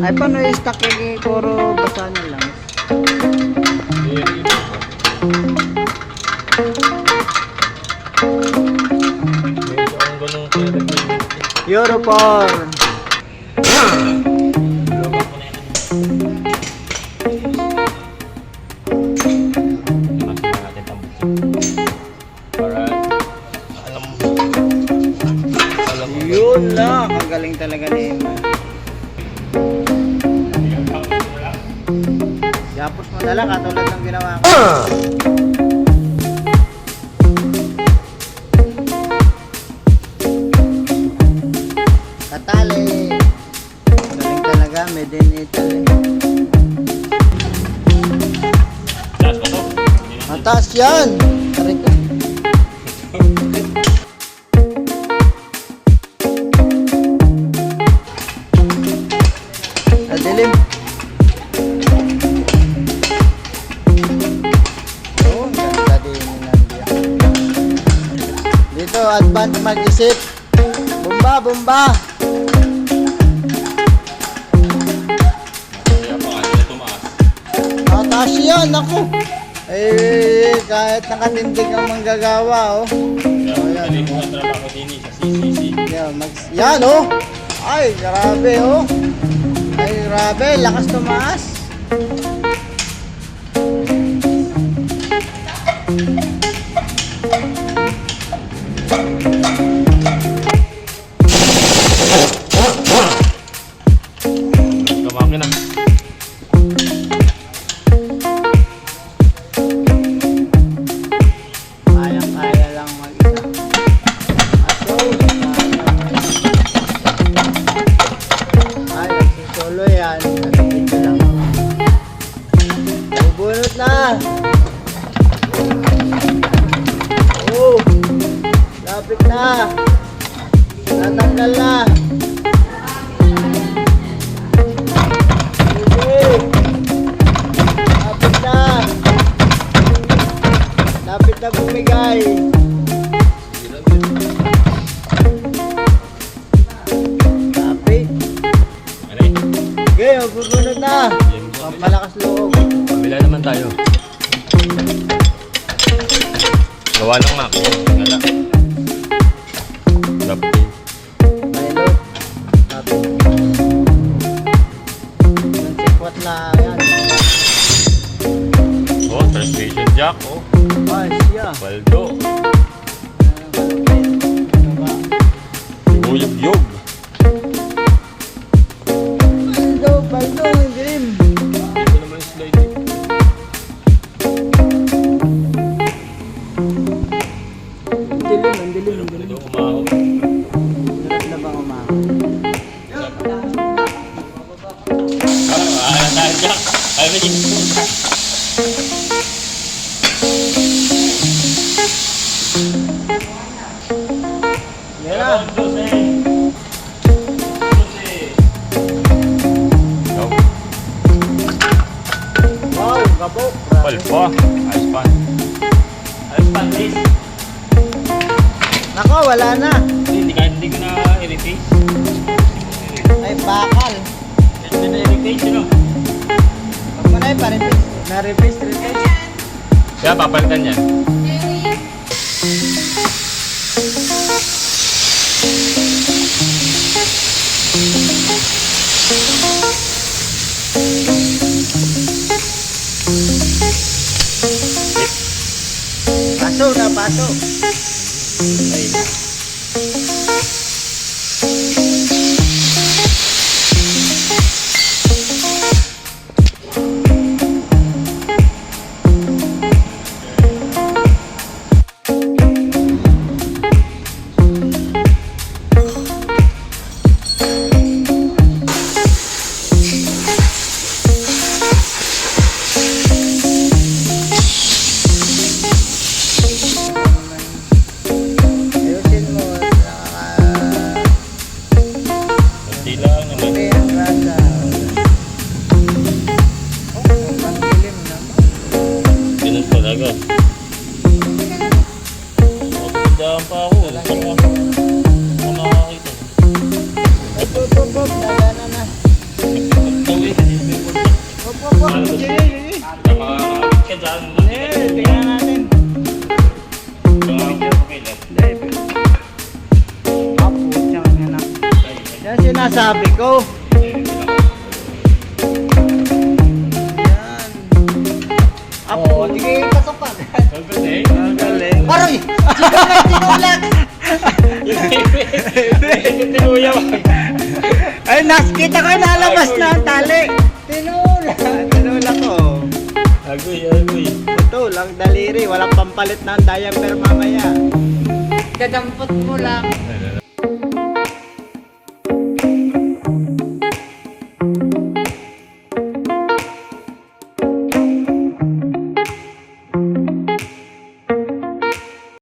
Ay, paano yung stock yung puro basa na lang? Europorn! Yun lang, ang galing talaga ni Emma. Yapos mo na lang katulad ng ginawa ko. Katali. Galing talaga, made in Italy. Taas pa to? Mataas yan! Tarik ko. Dilim. Oh, ganda din Nandia. Dito, advance mag-isip. Bomba, bomba. Kaya pa kanila tumaas. Mataas yan, ako. Eh, kahit nakatindig ang manggagawa, oh. Kaya hindi ko ang trabaho din sa CCC. Yan, oh. Ay, grabe, oh. Ay, grabe, lakas tumaas. Kamaki na. Kaya lang mag-isa. Aso, ay, nagsisolo yan. Dito lang. Bubunot na. Oh, lapit na. Natanggal na. Sige. Lapit na. Lapit na bumigay. Lapit. Ano eh? Okay, magbubunot na. Pampalakas loob. Pabila naman tayo. Gawa ng Mac. Wala. Lapit. Milo. Lapit. Yung sikwat na yan. Oh, transmission jack. Oh, Ay, siya. baldo. Guyog-yog. Baldo, baldo, ang dilim. Ito naman yung sliding. Ang dilim, ang dilim. Ito umahog. Hirap na bang umahon? Ah, tayo jack. Ay, may Yan na. Wow, gabo. Palpa. Ayos pa. Ayos pa, please. Nako, wala na. Hindi ko na i-replace. Ay, bakal. Hindi na i-replace, you know. Huwag mo na yung pa-replace. Na-replace, replace. Kaya papalitan yan. Paso na, paso. Ayun. Ayusin mo. Kunti lang naman. Okay, ang rasa. Oh, ang dilim naman. Ganun talaga. Matandaan pa ako. Saan ako nakakita? Ay, pop, pop, pop. Dala na na. Saan? Tingnan natin. Putsang ina. Yan sinasabi ko. Yan. Apo, sige pasokan. Ang galing. Aroy! Sinulak! Ay, nakita ko nalabas na ang tali. Tinula ko. Agoy, agoy. Ito lang daliri, walang pampalit na ang diaper mamaya. Dadampot mo lang.